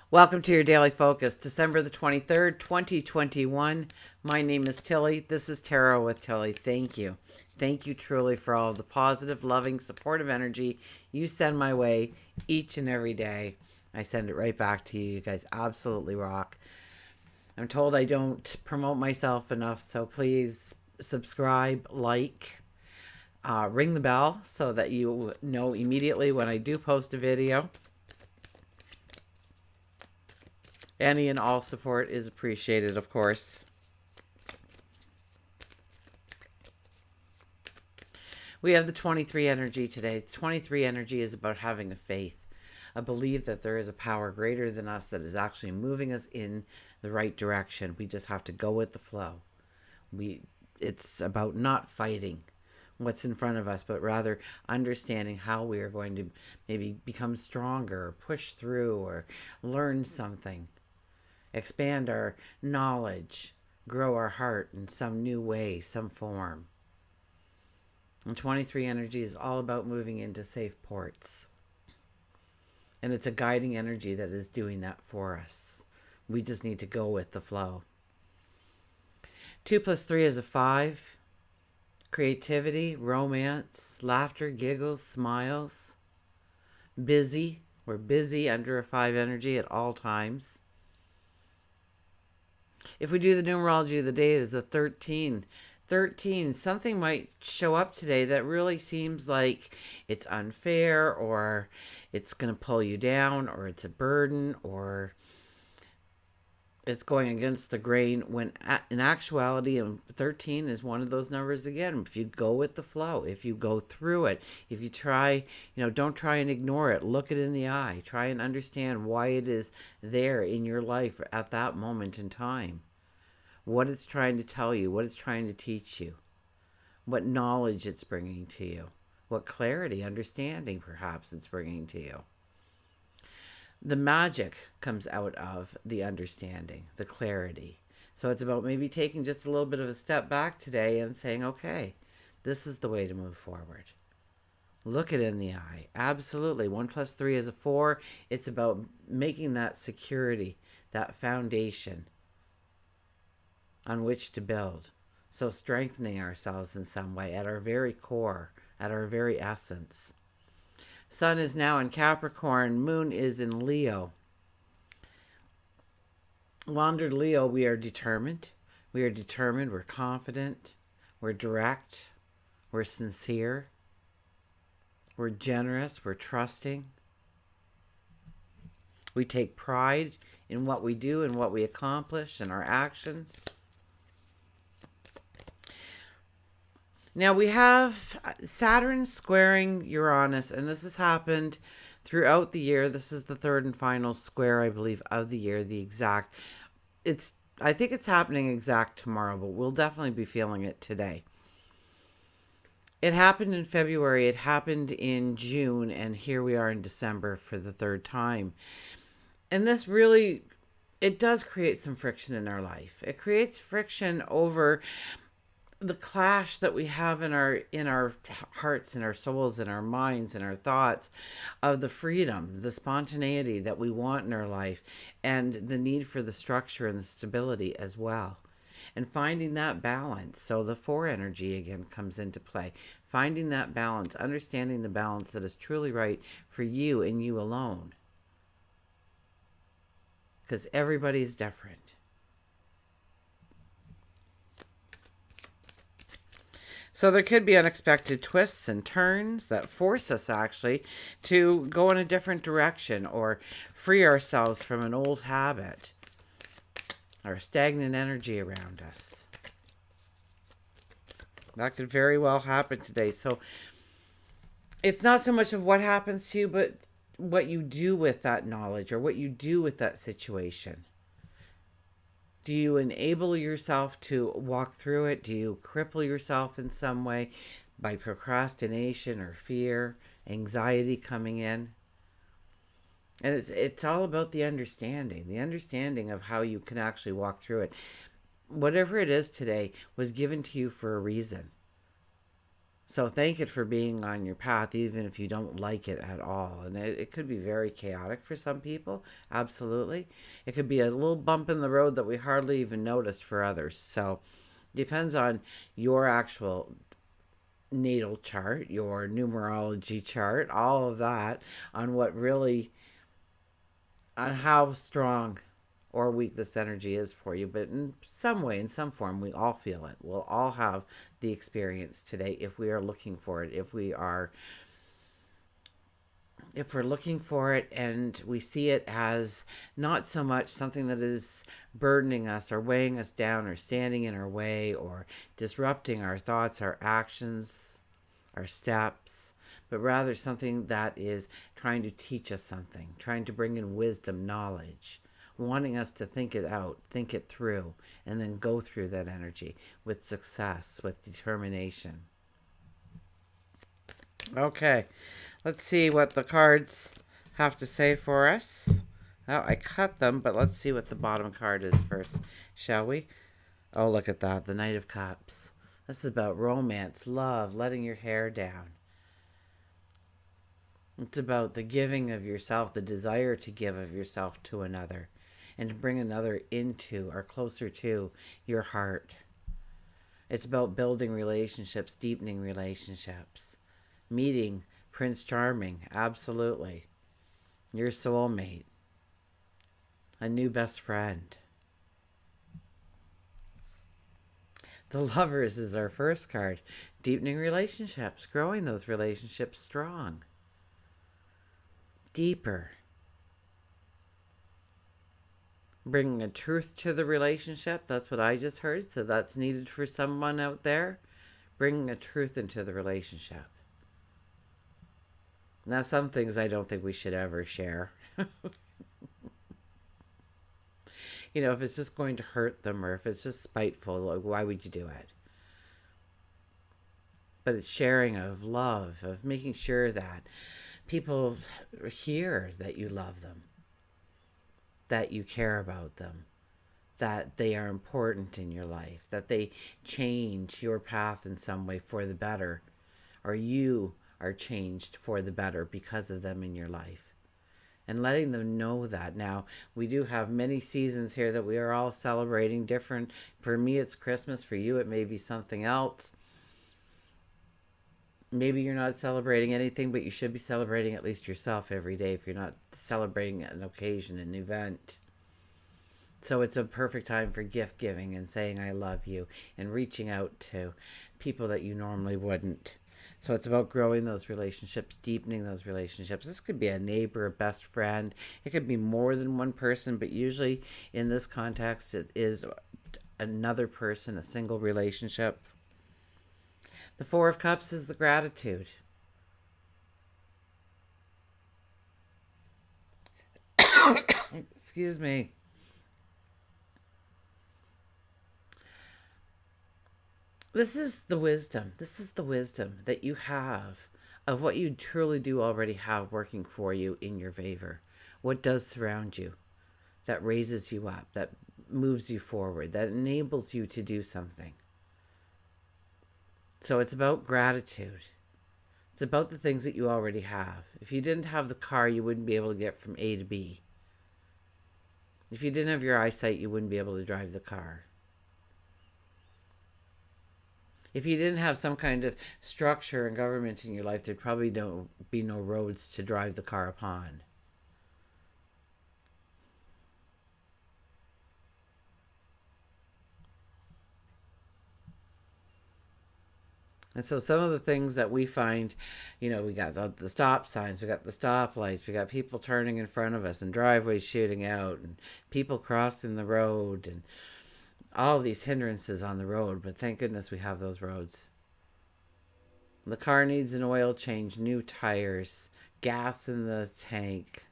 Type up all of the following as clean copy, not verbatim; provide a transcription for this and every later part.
Welcome to your Daily Focus, December the 23rd, 2021. My name is Tilly. This is Tarot with Tilly. Thank you. Thank you truly for all of the positive, loving, supportive energy you send my way each and every day. I send it right back to you. You guys absolutely rock. I'm told I don't promote myself enough, so please subscribe, like, ring the bell so that you know immediately when I do post a video. Any and all support is appreciated, of course. We have the 23 energy today. 23 energy is about having a faith, a belief that there is a power greater than us that is actually moving us in the right direction. We just have to go with the flow. It's about not fighting what's in front of us, but rather understanding how we are going to maybe become stronger, or push through, or learn something. Expand our knowledge, grow our heart in some new way, some form. And 23 energy is all about moving into safe ports. And it's a guiding energy that is doing that for us. We just need to go with the flow. 2 plus 3 is a 5. Creativity, romance, laughter, giggles, smiles. Busy. We're busy under a 5 energy at all times. If we do the numerology of the day, it is the 13. 13, something might show up today that really seems like it's unfair, or it's going to pull you down, or it's a burden, or it's going against the grain, when in actuality, 13 is one of those numbers again. If you go with the flow, if you go through it, if you try, don't try and ignore it. Look it in the eye. Try and understand why it is there in your life at that moment in time. What it's trying to tell you, what it's trying to teach you, what knowledge it's bringing to you, what clarity, understanding perhaps it's bringing to you. The magic comes out of the understanding, the clarity. So it's about maybe taking just a little bit of a step back today and saying, okay, this is the way to move forward. Look it in the eye. Absolutely. 1 plus 3 is a 4. It's about making that security, that foundation on which to build. So strengthening ourselves in some way at our very core, at our very essence. Sun is now in Capricorn. Moon is in Leo. Wandered Leo, we are determined. We are determined. We're confident. We're direct. We're sincere. We're generous. We're trusting. We take pride in what we do and what we accomplish and our actions. Now we have Saturn squaring Uranus, and this has happened throughout the year. This is the third and final square, I believe, of the year. I think it's happening exact tomorrow, but we'll definitely be feeling it today. It happened in February, it happened in June, and here we are in December for the third time. And this really, it does create some friction in our life. It creates friction over the clash that we have in our hearts, in our souls, in our minds, in our thoughts, of the freedom, the spontaneity that we want in our life, and the need for the structure and the stability as well. And finding that balance. So the 4 energy again comes into play. Finding that balance, understanding the balance that is truly right for you and you alone. Because everybody's different. So there could be unexpected twists and turns that force us actually to go in a different direction or free ourselves from an old habit or stagnant energy around us. That could very well happen today. So it's not so much of what happens to you, but what you do with that knowledge or what you do with that situation. Do you enable yourself to walk through it? Do you cripple yourself in some way by procrastination or fear, anxiety coming in? And it's all about the understanding of how you can actually walk through it. Whatever it is today was given to you for a reason. So thank it for being on your path, even if you don't like it at all. And it could be very chaotic for some people. Absolutely. It could be a little bump in the road that we hardly even noticed for others. So depends on your actual natal chart, your numerology chart, all of that, on what really, on how strong or weak this energy is for you. But in some way, in some form, we all feel it. We'll all have the experience today if we are looking for it, if we're looking for it and we see it as not so much something that is burdening us or weighing us down or standing in our way or disrupting our thoughts, our actions, our steps, but rather something that is trying to teach us something, trying to bring in wisdom, knowledge, wanting us to think it out, think it through, and then go through that energy with success, with determination. Okay, let's see what the cards have to say for us. Oh, I cut them, but let's see what the bottom card is first, shall we? Oh, look at that, the Knight of Cups. This is about romance, love, letting your hair down. It's about the giving of yourself, the desire to give of yourself to another, and to bring another into or closer to your heart. It's about building relationships, deepening relationships, meeting Prince Charming, absolutely. Your soulmate, a new best friend. The Lovers is our first card. Deepening relationships, growing those relationships strong, deeper. Bringing a truth to the relationship, that's what I just heard, so that's needed for someone out there. Bringing a truth into the relationship. Now, some things I don't think we should ever share. If it's just going to hurt them or if it's just spiteful, like, why would you do it? But it's sharing of love, of making sure that people hear that you love them, that you care about them, that they are important in your life, that they change your path in some way for the better, or you are changed for the better because of them in your life. And letting them know that. Now, we do have many seasons here that we are all celebrating different. For me, it's Christmas. For you, it may be something else. Maybe you're not celebrating anything, but you should be celebrating at least yourself every day if you're not celebrating an occasion, an event. So it's a perfect time for gift giving and saying I love you and reaching out to people that you normally wouldn't. So it's about growing those relationships, deepening those relationships. This could be a neighbor, a best friend. It could be more than one person, but usually in this context, it is another person, a single relationship. The Four of Cups is the gratitude. Excuse me. This is the wisdom. This is the wisdom that you have of what you truly do already have working for you in your favor. What does surround you, that raises you up, that moves you forward, that enables you to do something. So it's about gratitude. It's about the things that you already have. If you didn't have the car, you wouldn't be able to get from A to B. If you didn't have your eyesight, you wouldn't be able to drive the car. If you didn't have some kind of structure and government in your life, there'd probably be no roads to drive the car upon. And so some of the things that we find, we got the stop signs, we got the stoplights, we got people turning in front of us and driveways shooting out and people crossing the road and all these hindrances on the road. But thank goodness we have those roads. The car needs an oil change, new tires, gas in the tank.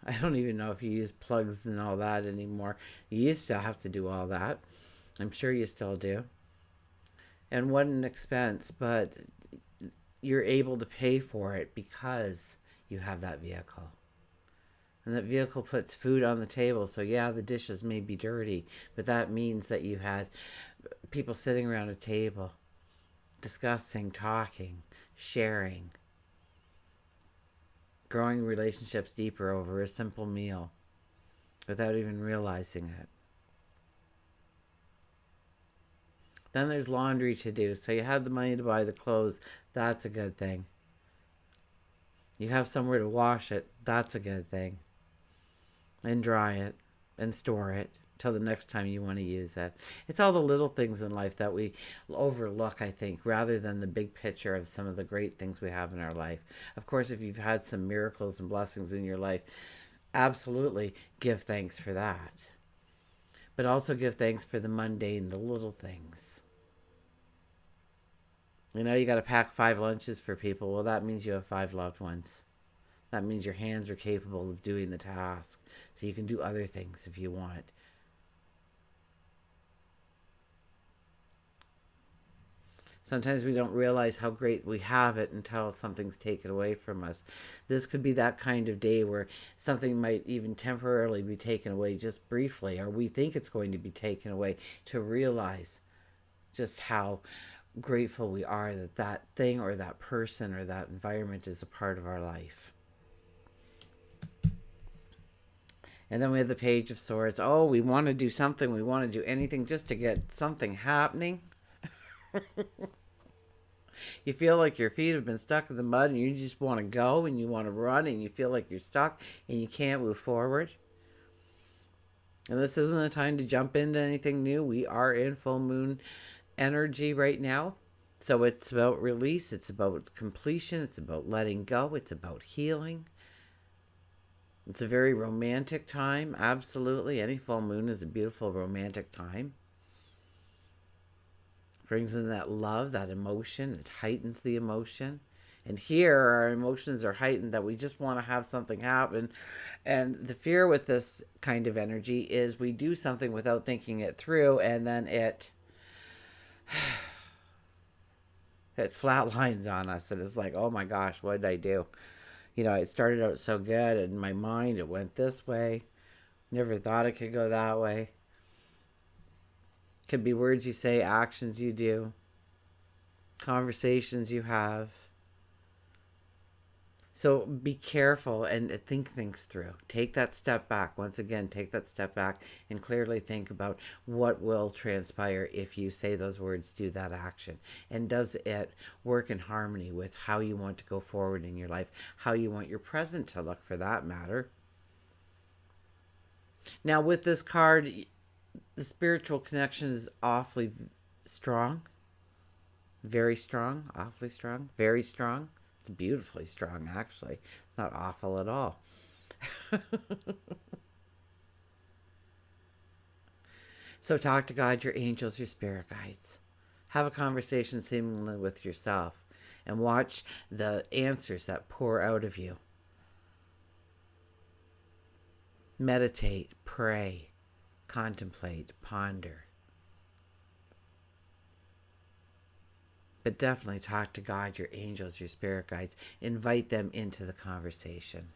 I don't even know if you use plugs and all that anymore. You used to have to do all that. I'm sure you still do. And what an expense, but you're able to pay for it because you have that vehicle. And that vehicle puts food on the table. So yeah, the dishes may be dirty, but that means that you had people sitting around a table discussing, talking, sharing, growing relationships deeper over a simple meal without even realizing it. Then there's laundry to do. So you have the money to buy the clothes. That's a good thing. You have somewhere to wash it. That's a good thing. And dry it and store it till the next time you want to use it. It's all the little things in life that we overlook, I think, rather than the big picture of some of the great things we have in our life. Of course, if you've had some miracles and blessings in your life, absolutely give thanks for that. But also give thanks for the mundane, the little things. You know, you got to pack 5 lunches for people. Well, that means you have 5 loved ones. That means your hands are capable of doing the task. So you can do other things if you want. Sometimes we don't realize how great we have it until something's taken away from us. This could be that kind of day where something might even temporarily be taken away just briefly, or we think it's going to be taken away, to realize just how grateful we are that that thing or that person or that environment is a part of our life. And then we have the Page of Swords. Oh, we want to do something. We want to do anything just to get something happening. You feel like your feet have been stuck in the mud and you just want to go and you want to run and you feel like you're stuck and you can't move forward. And this isn't a time to jump into anything new. We are in full moon energy right now. So it's about release. It's about completion. It's about letting go. It's about healing. It's a very romantic time. Absolutely. Any full moon is a beautiful romantic time. Brings in that love, that emotion. It heightens the emotion. And here our emotions are heightened that we just want to have something happen. And the fear with this kind of energy is we do something without thinking it through, and then it flatlines on us. And it's like, oh my gosh, what did I do? You know, it started out so good, and in my mind it went this way. Never thought it could go that way. Could be words you say, actions you do, conversations you have. So be careful and think things through. Take that step back. Once again, take that step back and clearly think about what will transpire if you say those words, do that action. And does it work in harmony with how you want to go forward in your life, how you want your present to look, for that matter. Now with this card, the spiritual connection is awfully strong. Very strong. Awfully strong. Very strong. It's beautifully strong, actually. It's not awful at all. So talk to God, your angels, your spirit guides. Have a conversation seemingly with yourself and watch the answers that pour out of you. Meditate, pray, contemplate, ponder. But definitely talk to God, your angels, your spirit guides. Invite them into the conversation.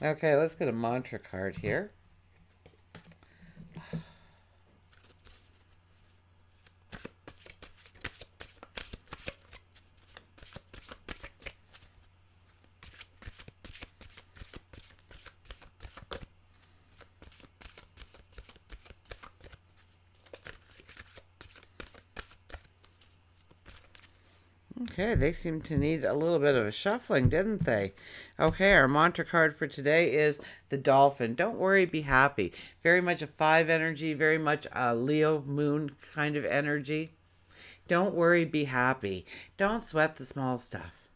Okay, let's get a mantra card here. Okay, they seem to need a little bit of a shuffling, didn't they? Okay, our mantra card for today is the Dolphin. Don't worry, be happy. Very much a 5 energy, very much a Leo moon kind of energy. Don't worry, be happy. Don't sweat the small stuff.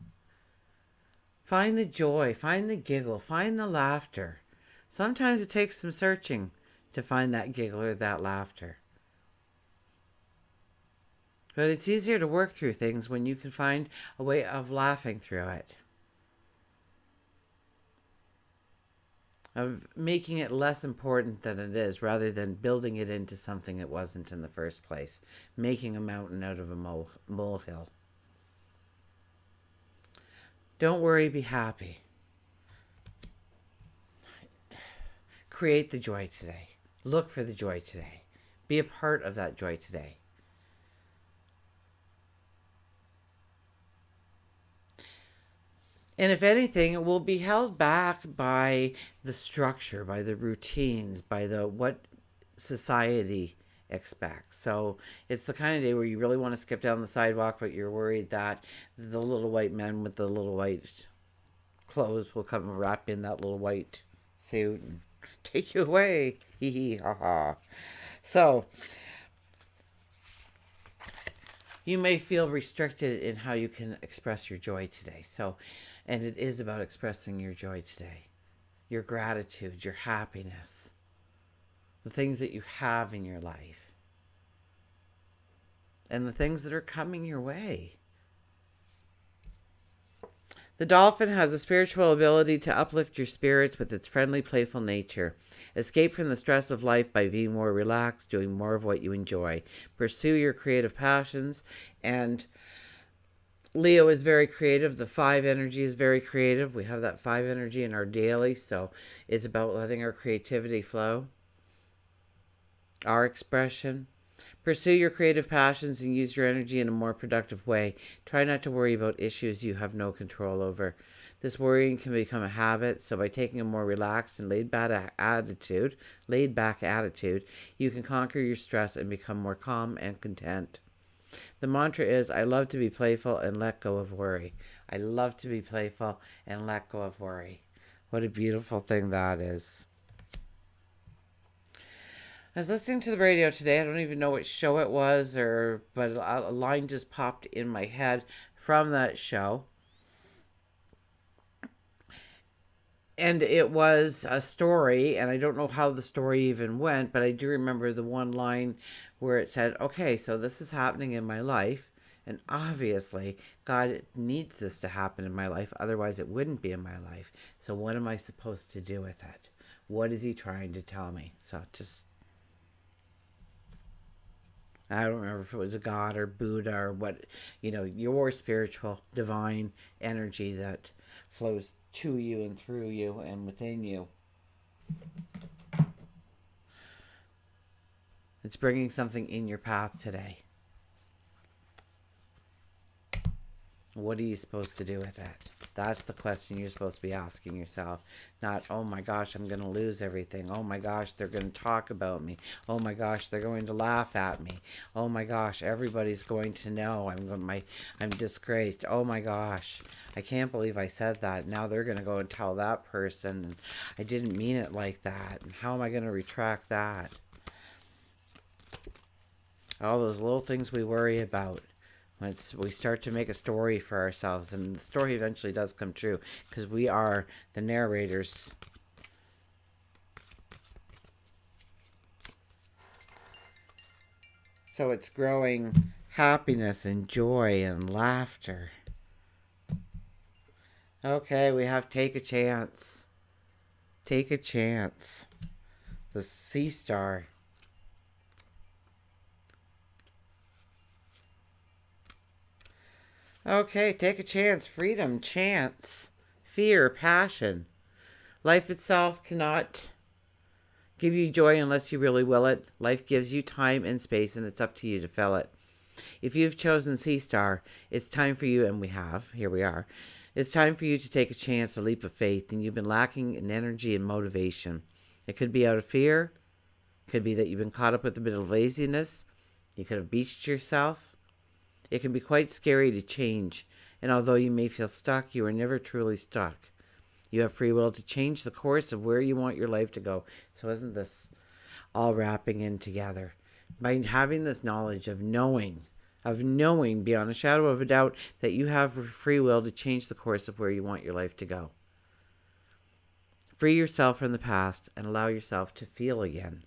Find the joy, find the giggle, find the laughter. Sometimes it takes some searching to find that giggle or that laughter. But it's easier to work through things when you can find a way of laughing through it. Of making it less important than it is, rather than building it into something it wasn't in the first place. Making a mountain out of a molehill. Don't worry, be happy. Create the joy today. Look for the joy today. Be a part of that joy today. And if anything, it will be held back by the structure, by the routines, by the what society expects. So it's the kind of day where you really want to skip down the sidewalk, but you're worried that the little white men with the little white clothes will come and wrap in that little white suit and take you away. Hee hee ha ha. So you may feel restricted in how you can express your joy today. So, and it is about expressing your joy today, your gratitude, your happiness, the things that you have in your life, and the things that are coming your way. The dolphin has a spiritual ability to uplift your spirits with its friendly, playful nature. Escape from the stress of life by being more relaxed, doing more of what you enjoy. Pursue your creative passions. And Leo is very creative. The 5 energy is very creative. We have that 5 energy in our daily, so it's about letting our creativity flow, our expression. Pursue your creative passions and use your energy in a more productive way. Try not to worry about issues you have no control over. This worrying can become a habit, so by taking a more relaxed and laid-back attitude, you can conquer your stress and become more calm and content. The mantra is, I love to be playful and let go of worry. I love to be playful and let go of worry. What a beautiful thing that is. I was listening to the radio today. I don't even know what show it was, but a line just popped in my head from that show. And it was a story, and I don't know how the story even went, but I do remember the one line where it said, okay, so this is happening in my life, and obviously God needs this to happen in my life, otherwise it wouldn't be in my life. So what am I supposed to do with it? What is he trying to tell me? So just, I don't remember if it was a God or Buddha or what, your spiritual, divine energy that flows to you and through you and within you. It's bringing something in your path today. What are you supposed to do with that? That's the question you're supposed to be asking yourself. Not, oh my gosh, I'm going to lose everything. Oh my gosh, they're going to talk about me. Oh my gosh, they're going to laugh at me. Oh my gosh, everybody's going to know I'm disgraced. Oh my gosh, I can't believe I said that. Now they're going to go and tell that person. I didn't mean it like that. And how am I going to retract that? All those little things we worry about. We start to make a story for ourselves, and the story eventually does come true because we are the narrators. So it's growing happiness and joy and laughter. Okay, we have take a chance. Take a chance. The sea star. Okay, take a chance. Freedom, chance, fear, passion. Life itself cannot give you joy unless you really will it. Life gives you time and space, and it's up to you to fill it. If you've chosen Sea Star, it's time for you, and here we are. It's time for you to take a chance, a leap of faith, and you've been lacking in energy and motivation. It could be out of fear. It could be that you've been caught up with a bit of laziness. You could have beached yourself. It can be quite scary to change, and although you may feel stuck, you are never truly stuck. You have free will to change the course of where you want your life to go. So isn't this all wrapping in together? By having this knowledge of knowing beyond a shadow of a doubt that you have free will to change the course of where you want your life to go. Free yourself from the past and allow yourself to feel again.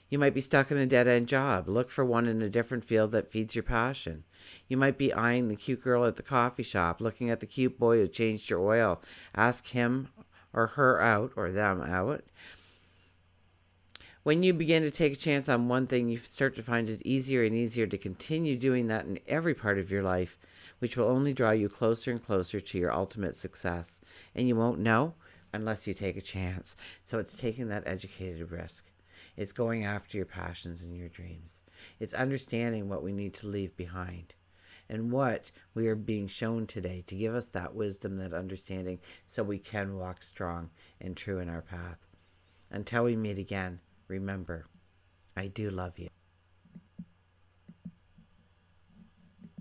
You might be stuck in a dead-end job. Look for one in a different field that feeds your passion. You might be eyeing the cute girl at the coffee shop, looking at the cute boy who changed your oil. Ask him or her out, or them out. When you begin to take a chance on one thing, you start to find it easier and easier to continue doing that in every part of your life, which will only draw you closer and closer to your ultimate success. And you won't know unless you take a chance. So it's taking that educated risk. It's going after your passions and your dreams. It's understanding what we need to leave behind. and what we are being shown today to give us that wisdom, that understanding, so we can walk strong and true in our path. Until we meet again, remember, I do love you.